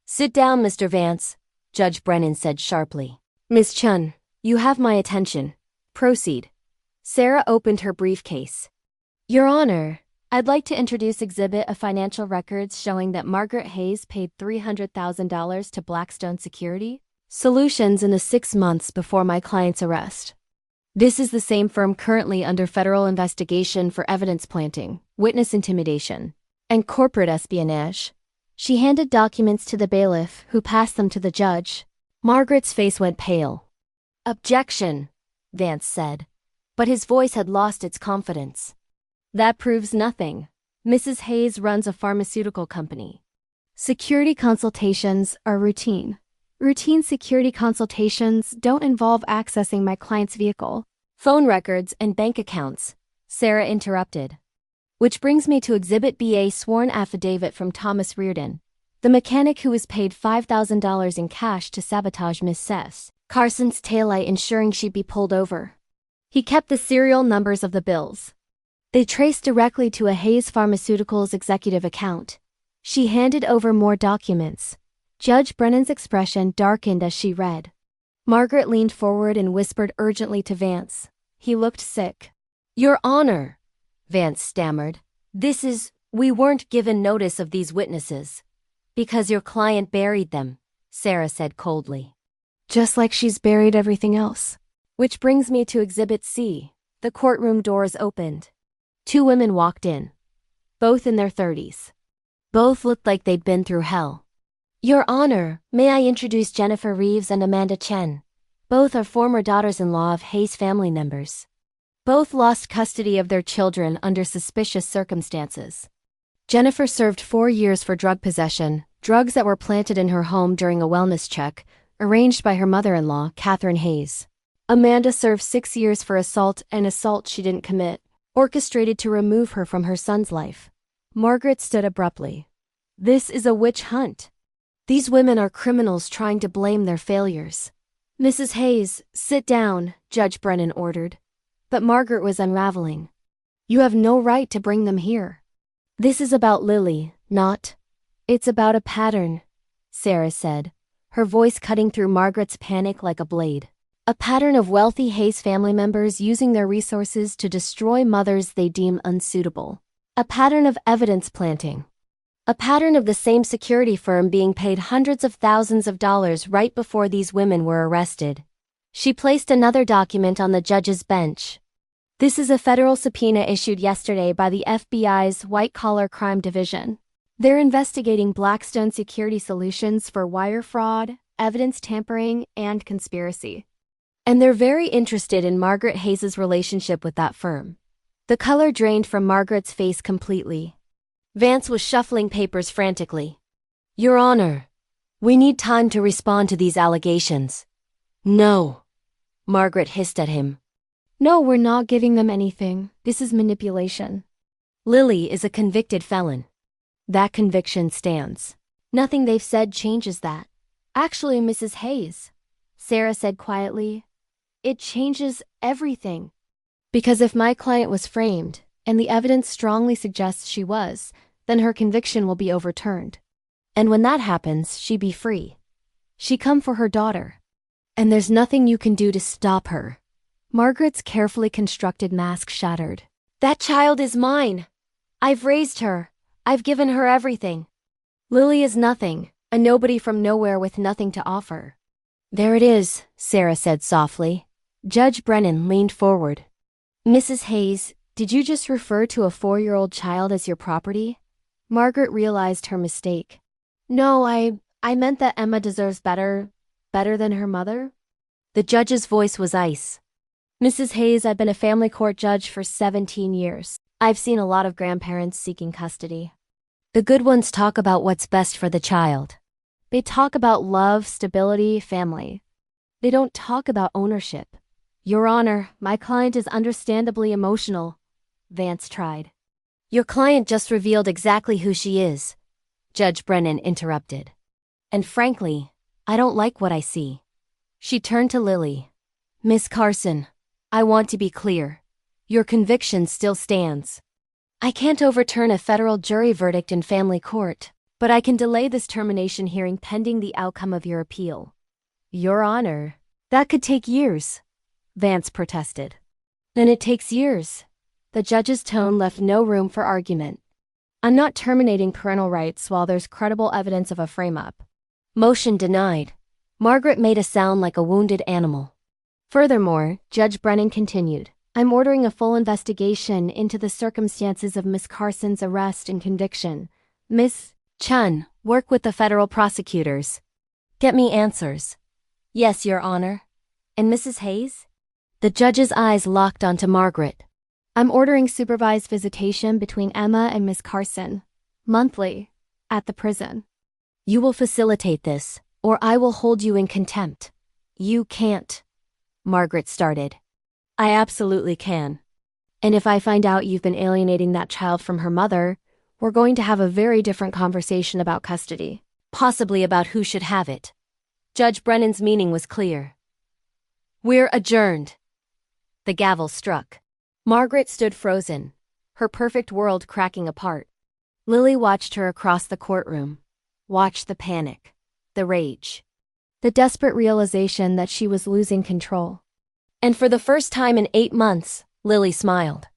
A: Sit down, Mr. Vance, Judge Brennan said sharply.
B: Ms. Chun, you have my attention. Proceed.
A: Sarah opened her briefcase. Your Honor, I'd like to introduce exhibit of financial records showing that Margaret Hayes paid $300,000 to Blackstone Security Solutions in the 6 months before my client's arrest. This is the same firm currently under federal investigation for evidence planting, witness intimidation, and corporate espionage.
B: She handed documents to the bailiff, who passed them to the judge.
A: Margaret's face went pale. Objection, Vance said, but his voice had lost its confidence. That proves nothing. Mrs. Hayes runs a pharmaceutical company.
B: Security consultations are routine. Routine security consultations don't involve accessing my client's vehicle.
A: Phone records and bank accounts, Sarah interrupted. Which brings me to Exhibit B, a sworn affidavit from Thomas Reardon, the mechanic who was paid $5,000 in cash to sabotage Miss Carson's taillight, ensuring she'd be pulled over. He kept the serial numbers of the bills.
B: They traced directly to a Hayes Pharmaceuticals executive account. She handed over more documents. Judge Brennan's expression darkened as she read.
A: Margaret leaned forward and whispered urgently to Vance. He looked sick. Your Honor, Vance stammered. We weren't given notice of these witnesses. Because your client buried them, Sarah said coldly.
B: Just like she's buried everything else.
A: Which brings me to Exhibit C. The courtroom doors opened. 2 women walked in. Both in their 30s. Both looked like they'd been through hell. Your Honor, may I introduce Jennifer Reeves and Amanda Chen? Both are former daughters-in-law of Hayes family members. Both lost custody of their children under suspicious circumstances. Jennifer served 4 years for drug possession, drugs that were planted in her home during a wellness check, arranged by her mother-in-law, Catherine Hayes. Amanda served 6 years for assault she didn't commit, orchestrated to remove her from her son's life. Margaret stood abruptly. This is a witch hunt. These women are criminals trying to blame their failures. Mrs. Hayes, sit down, Judge Brennan ordered. But Margaret was unraveling. You have no right to bring them here. This is about Lily, not. It's about a pattern, Sarah said, her voice cutting through Margaret's panic like a blade. A pattern of wealthy Hayes family members using their resources to destroy mothers they deem unsuitable. A pattern of evidence planting. A pattern of the same security firm being paid hundreds of thousands of dollars right before these women were arrested. She placed another document on the judge's bench. This is a federal subpoena issued yesterday by the FBI's White-Collar Crime Division. They're investigating Blackstone Security Solutions for wire fraud, evidence tampering, and conspiracy. And they're very interested in Margaret Hayes' relationship with that firm. The color drained from Margaret's face completely. Vance was shuffling papers frantically. Your Honor, we need time to respond to these allegations. No, Margaret hissed at him.
B: No, we're not giving them anything. This is manipulation.
A: Lily is a convicted felon. That conviction stands. Nothing they've said changes that. Actually, Mrs. Hayes, Sarah said quietly, it changes everything. Because if my client was framed, and the evidence strongly suggests she was, then her conviction will be overturned. And when that happens, she'd be free. She come for her daughter. And there's nothing you can do to stop her.
B: Margaret's carefully constructed mask shattered. That child is mine. I've raised her. I've given her everything. Lily is nothing, a nobody from nowhere with nothing to offer.
A: There it is, Sarah said softly. Judge Brennan leaned forward.
B: Mrs. Hayes, did you just refer to a 4-year-old child as your property? Margaret realized her mistake. No, I meant that Emma deserves better than her mother.
A: The judge's voice was ice.
B: Mrs. Hayes, I've been a family court judge for 17 years. I've seen a lot of grandparents seeking custody.
A: The good ones talk about what's best for the child.
B: They talk about love, stability, family. They don't talk about ownership. Your Honor, my client is understandably emotional, Vance tried.
A: Your client just revealed exactly who she is, Judge Brennan interrupted. And frankly, I don't like what I see. She turned to Lily. Miss Carson, I want to be clear. Your conviction still stands. I can't overturn a federal jury verdict in family court, but I can delay this termination hearing pending the outcome of your appeal.
B: Your Honor, that could take years, Vance protested.
A: Then it takes years.
B: The judge's tone left no room for argument. I'm not terminating parental rights while there's credible evidence of a frame-up.
A: Motion denied. Margaret made a sound like a wounded animal.
B: Furthermore, Judge Brennan continued, I'm ordering a full investigation into the circumstances of Miss Carson's arrest and conviction. Miss
A: Chun, work with the federal prosecutors. Get me answers. Yes, Your Honor.
B: And Mrs. Hayes?
A: The judge's eyes locked onto Margaret.
B: I'm ordering supervised visitation between Emma and Miss Carson, monthly, at the prison.
A: You will facilitate this, or I will hold you in contempt. You can't. Margaret started. I absolutely can.
B: And if I find out you've been alienating that child from her mother, we're going to have a very different conversation about custody.
A: Possibly about who should have it. Judge Brennan's meaning was clear. We're adjourned. The gavel struck. Margaret stood frozen, her perfect world cracking apart. Lily watched her across the courtroom. Watched the panic, the rage,
B: the desperate realization that she was losing control.
A: And for the first time in 8 months, Lily smiled.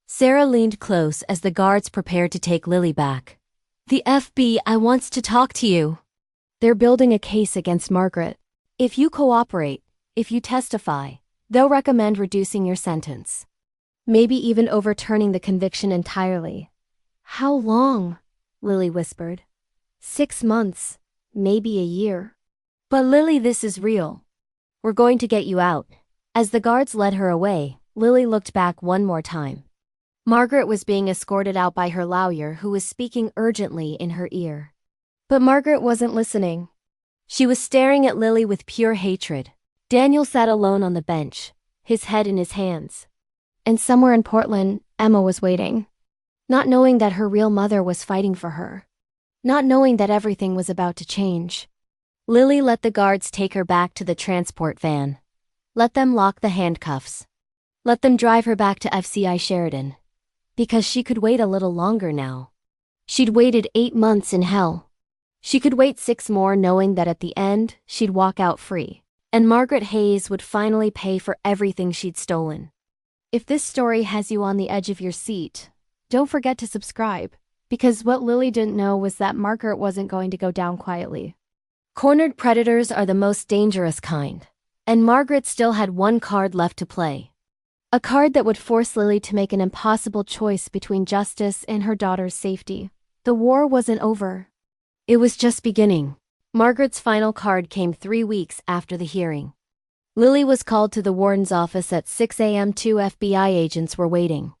A: Sarah leaned close as the guards prepared to take Lily back. The FBI wants to talk to you.
B: They're building a case against Margaret.
A: If you cooperate, if you testify, they'll recommend reducing your sentence.
B: Maybe even overturning the conviction entirely. How long? Lily whispered. 6 months, maybe a year.
A: But Lily, this is real. We're going to get you out. As the guards led her away, Lily looked back one more time. Margaret was being escorted out by her lawyer, who was speaking urgently in her ear.
B: But Margaret wasn't listening.
A: She was staring at Lily with pure hatred. Daniel sat alone on the bench, his head in his hands.
B: And somewhere in Portland, Emma was waiting. Not knowing that her real mother was fighting for her. Not knowing that everything was about to change.
A: Lily let the guards take her back to the transport van. Let them lock the handcuffs. Let them drive her back to FCI Sheridan. Because she could wait a little longer now. She'd waited 8 months in hell. She could wait 6 more, knowing that at the end, she'd walk out free. And Margaret Hayes would finally pay for everything she'd stolen.
B: If this story has you on the edge of your seat, don't forget to subscribe, because what Lily didn't know was that Margaret wasn't going to go down quietly.
A: Cornered predators are the most dangerous kind, and Margaret still had one card left to play.
B: A card that would force Lily to make an impossible choice between justice and her daughter's safety. The war wasn't over.
A: It was just beginning. Margaret's final card came 3 weeks after the hearing. Lily was called to the warden's office at 6 a.m. 2 FBI agents were waiting.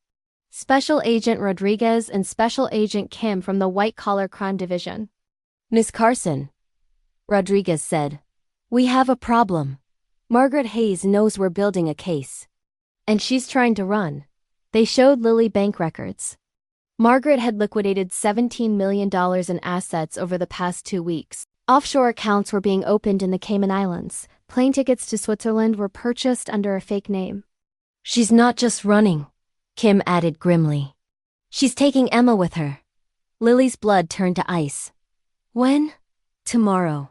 B: Special Agent Rodriguez and Special Agent Kim from the White Collar Crime Division.
A: Miss Carson, Rodriguez said, we have a problem. Margaret Hayes knows we're building a case.
B: And she's trying to run. They showed Lily bank records. Margaret had liquidated $17 million in assets over the past 2 weeks. Offshore accounts were being opened in the Cayman Islands. Plane tickets to Switzerland were purchased under a fake name.
A: She's not just running, Kim added grimly. She's taking Emma with her. Lily's blood turned to ice. When? Tomorrow.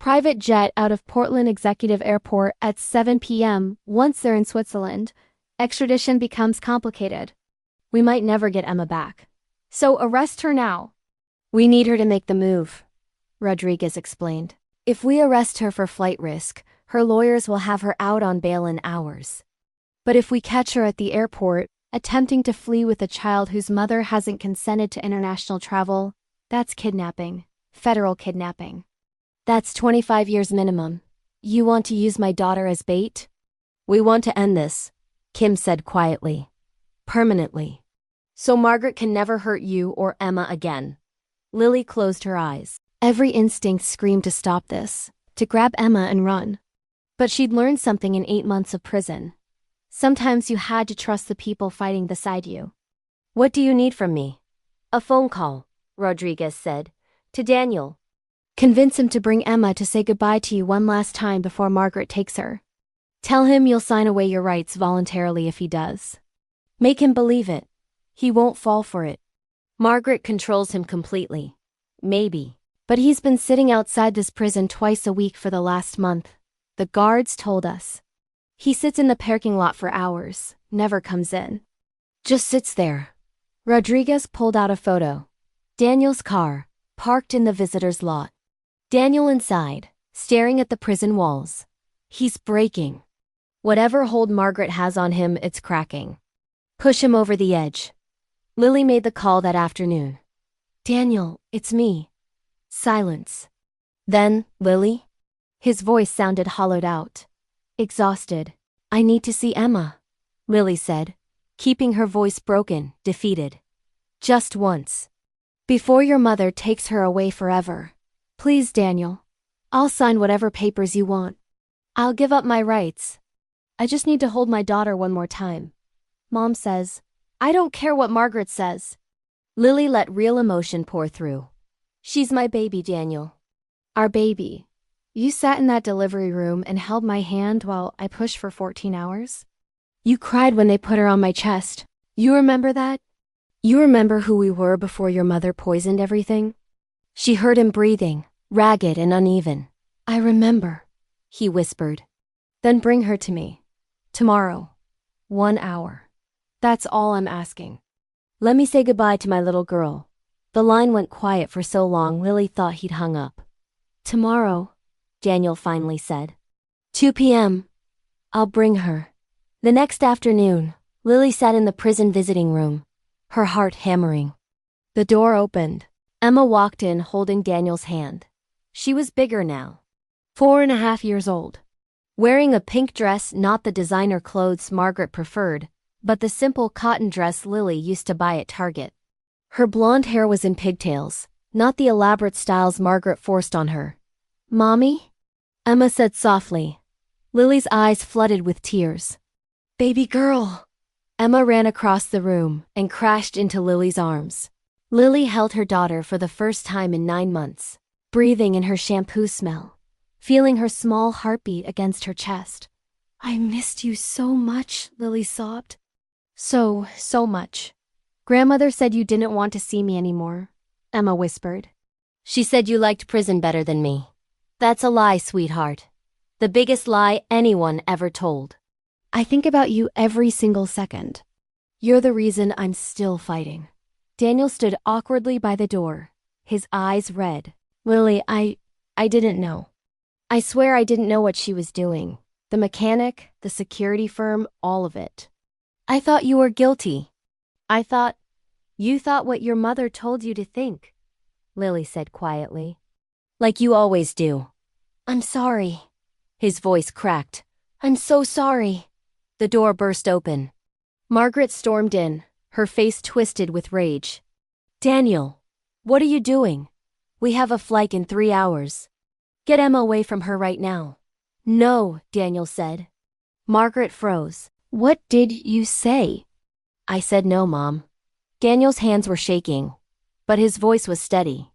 B: Private jet out of Portland Executive Airport at 7 p.m. Once they're in Switzerland, extradition becomes complicated. We might never get Emma back. So arrest her now.
A: We need her to make the move, Rodriguez explained. If we arrest her for flight risk, her lawyers will have her out on bail in hours.
B: But if we catch her at the airport, attempting to flee with a child whose mother hasn't consented to international travel, that's kidnapping. Federal kidnapping.
A: That's 25 years minimum. You want to use my daughter as bait? We want to end this, Kim said quietly. Permanently. So Margaret can never hurt you or Emma again. Lily closed her eyes.
B: Every instinct screamed to stop this, to grab Emma and run. But she'd learned something in 8 months of prison. Sometimes you had to trust the people fighting beside you.
A: What do you need from me? A phone call, Rodriguez said, to Daniel.
B: Convince him to bring Emma to say goodbye to you one last time before Margaret takes her. Tell him you'll sign away your rights voluntarily if he does.
A: Make him believe it. He won't fall for it. Margaret controls him completely. Maybe.
B: But he's been sitting outside this prison twice a week for the last month. The guards told us. He sits in the parking lot for hours, never comes in.
A: Just sits there. Rodriguez pulled out a photo. Daniel's car, parked in the visitor's lot. Daniel inside, staring at the prison walls. He's breaking. Whatever hold Margaret has on him, it's cracking. Push him over the edge. Lily made the call that afternoon. Daniel, it's me. Silence. Then, Lily? His voice sounded hollowed out. Exhausted. I need to see Emma, Lily said, keeping her voice broken, defeated. Just once.
B: Before your mother takes her away forever. Please, Daniel. I'll sign whatever papers you want.
A: I'll give up my rights. I just need to hold my daughter one more time. Mom says, I don't care what Margaret says. Lily let real emotion pour through. She's my baby, Daniel.
B: Our baby. You sat in that delivery room and held my hand while I pushed for 14 hours? You cried when they put her on my chest. You remember that? You remember who we were before your mother poisoned everything?
A: She heard him breathing, ragged and uneven.
B: I remember,
A: he whispered.
B: Then bring her to me. Tomorrow. 1 hour. That's all I'm asking.
A: Let me say goodbye to my little girl. The line went quiet for so long Lily thought he'd hung up. Tomorrow, Daniel finally said. 2 p.m. I'll bring her. The next afternoon, Lily sat in the prison visiting room, her heart hammering. The door opened. Emma walked in holding Daniel's hand. She was bigger now. 4.5 years old. Wearing a pink dress, not the designer clothes Margaret preferred, but the simple cotton dress Lily used to buy at Target. Her blonde hair was in pigtails, not the elaborate styles Margaret forced on her. Mommy? Emma said softly. Lily's eyes flooded with tears. Baby girl. Emma ran across the room and crashed into Lily's arms. Lily held her daughter for the first time in 9 months, breathing in her shampoo smell, feeling her small heartbeat against her chest. I missed you so much, Lily sobbed. So much.
B: Grandmother said you didn't want to see me anymore, Emma whispered.
A: She said you liked prison better than me. That's a lie, sweetheart. The biggest lie anyone ever told.
B: I think about you every single second. You're the reason I'm still fighting.
A: Daniel stood awkwardly by the door, his eyes red.
B: Lily, I didn't know.
A: I swear I didn't know what she was doing. The mechanic, the security firm, all of it. I thought you were guilty. You thought what your mother told you to think, Lily said quietly. Like you always do. I'm sorry. His voice cracked. I'm so sorry. The door burst open. Margaret stormed in, her face twisted with rage. Daniel, what are you doing? We have a flight in 3 hours. Get Emma away from her right now. No, Daniel said. Margaret froze.
B: What did you say?
A: I said no, Mom. Daniel's hands were shaking, but his voice was steady.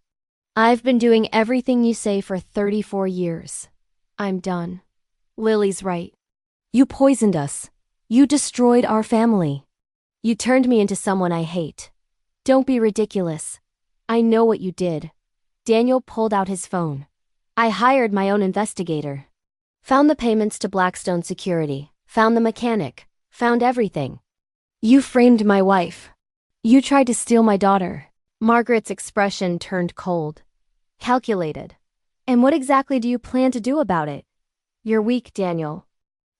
A: I've been doing everything you say for 34 years. I'm done. Lily's right. You poisoned us. You destroyed our family. You turned me into someone I hate. Don't be ridiculous. I know what you did. Daniel pulled out his phone.
B: I hired my own investigator. Found the payments to Blackstone Security, found the mechanic, found everything. You framed my wife. You tried to steal my daughter. Margaret's expression turned cold. Calculated. And what exactly do you plan to do about it? You're weak, Daniel.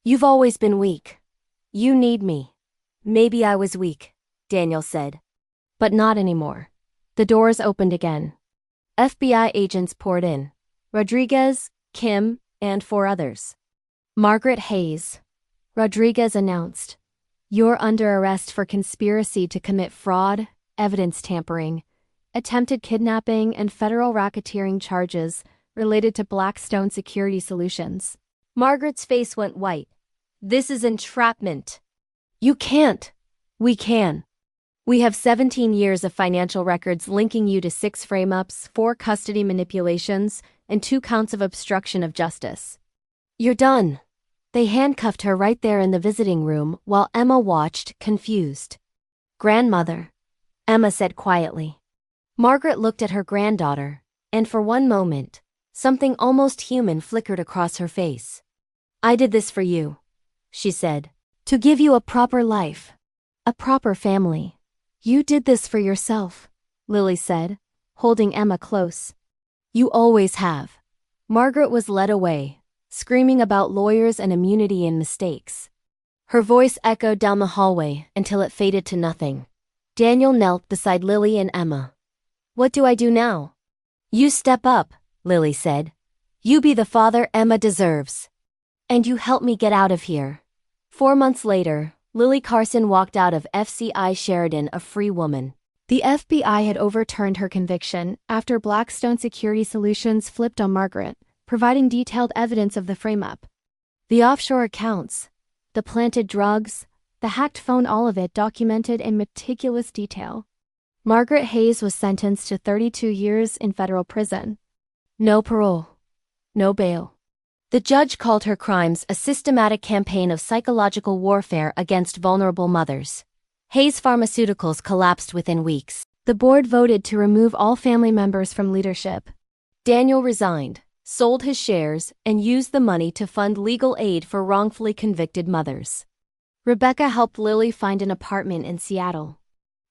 B: You've always been weak. You need me.
A: Maybe I was weak, Daniel said.
B: But not anymore. The doors opened again. FBI agents poured in. Rodriguez, Kim, and 4 others. Margaret Hayes. Rodriguez announced, "You're under arrest for conspiracy to commit fraud, evidence tampering, attempted kidnapping, and federal racketeering charges related to Blackstone Security Solutions."
A: Margaret's face went white. This is entrapment.
B: You can't.
A: We can. We have 17 years of financial records linking you to 6 frame-ups, 4 custody manipulations, and 2 counts of obstruction of justice.
B: You're done. They handcuffed her right there in the visiting room while Emma watched, confused.
A: Grandmother, Emma said quietly.
B: Margaret looked at her granddaughter, and for one moment, something almost human flickered across her face.
A: I did this for you, she said.
B: To give you a proper life. A proper family. You did this for yourself, Lily said, holding Emma close.
A: You always have.
B: Margaret was led away, screaming about lawyers and immunity and mistakes.
A: Her voice echoed down the hallway until it faded to nothing. Daniel knelt beside Lily and Emma. What do I do now? You step up, Lily said. You be the father Emma deserves. And you help me get out of here. 4 months later, Lily Carson walked out of FCI Sheridan a free woman.
B: The FBI had overturned her conviction after Blackstone Security Solutions flipped on Margaret, providing detailed evidence of the frame-up. The offshore accounts, the planted drugs, the hacked phone, all of it documented in meticulous detail. Margaret Hayes was sentenced to 32 years in federal prison.
A: No parole. No bail. The judge called her crimes a systematic campaign of psychological warfare against vulnerable mothers. Hayes Pharmaceuticals collapsed within weeks.
B: The board voted to remove all family members from leadership.
A: Daniel resigned, sold his shares, and used the money to fund legal aid for wrongfully convicted mothers.
B: Rebecca helped Lily find an apartment in Seattle.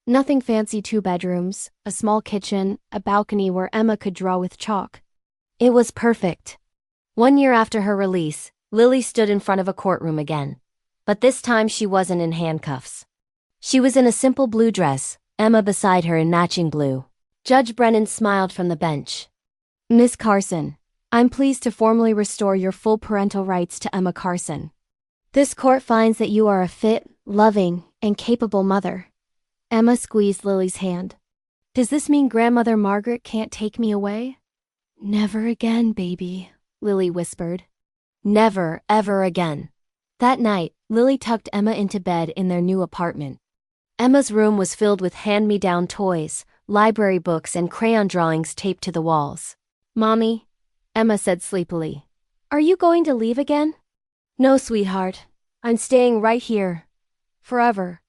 B: Nothing fancy, 2 bedrooms, a small kitchen, a balcony where Emma could draw with chalk.
A: It was perfect. 1 year after her release, Lily stood in front of a courtroom again. But this time she wasn't in handcuffs. She was in a simple blue dress, Emma beside her in matching blue. Judge Brennan smiled from the bench.
B: Miss Carson, I'm pleased to formally restore your full parental rights to Emma Carson. This court finds that you are a fit, loving, and capable mother. Emma squeezed Lily's hand. Does this mean Grandmother Margaret can't take me away? Never again, baby, Lily whispered.
A: Never, ever again.
B: That night, Lily tucked Emma into bed in their new apartment.
A: Emma's room was filled with hand-me-down toys, library books, and crayon drawings taped to the walls.
B: Mommy, Emma said sleepily, are you going to leave again?
A: No, sweetheart. I'm staying right here. Forever.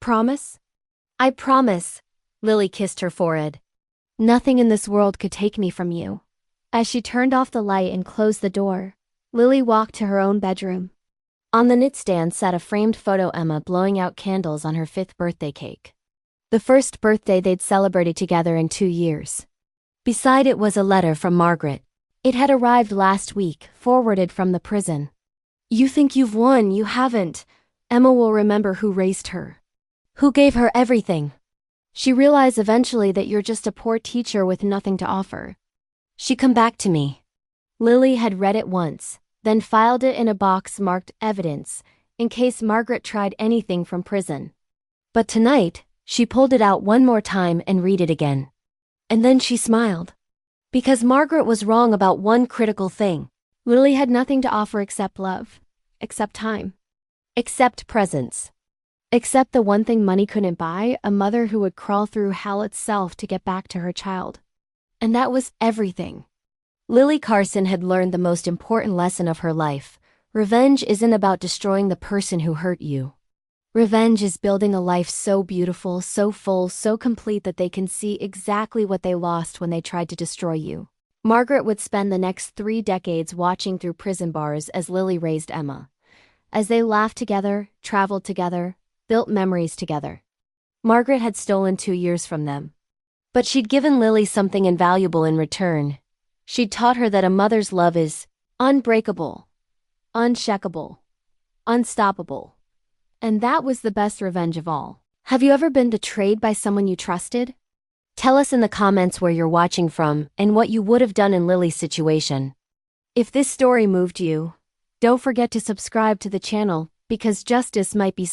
B: Promise?
A: I promise. Lily kissed her forehead.
B: Nothing in this world could take me from you. As she turned off the light and closed the door, Lily walked to her own bedroom.
A: On the nightstand sat a framed photo of Emma blowing out candles on her 5th birthday cake.
B: The first birthday they'd celebrated together in 2 years.
A: Beside it was a letter from Margaret.
B: It had arrived last week, forwarded from the prison. You think you've won, you haven't. Emma will remember who raised her.
A: Who gave her everything.
B: She realized eventually that you're just a poor teacher with nothing to offer.
A: She come back to me.
B: Lily had read it once, then filed it in a box marked evidence, in case Margaret tried anything from prison.
A: But tonight, she pulled it out one more time and read it again. And then she smiled. Because Margaret was wrong about one critical thing.
B: Lily had nothing to offer except love. Except time.
A: Except presence.
B: Except the one thing money couldn't buy, a mother who would crawl through hell itself to get back to her child. And that was everything.
A: Lily Carson had learned the most important lesson of her life. Revenge isn't about destroying the person who hurt you.
B: Revenge is building a life so beautiful, so full, so complete that they can see exactly what they lost when they tried to destroy you. Margaret would spend the next 3 decades watching through prison bars as Lily raised Emma. As they laughed together, traveled together, built memories together. Margaret had stolen 2 years from them.
A: But she'd given Lily something invaluable in return. She'd taught her that a mother's love is
B: Unbreakable. Unshakable. Unstoppable. And that was the best revenge of all. Have you ever been betrayed by someone you trusted?
A: Tell us in the comments where you're watching from and what you would have done in Lily's situation.
B: If this story moved you, don't forget to subscribe to the channel because justice might be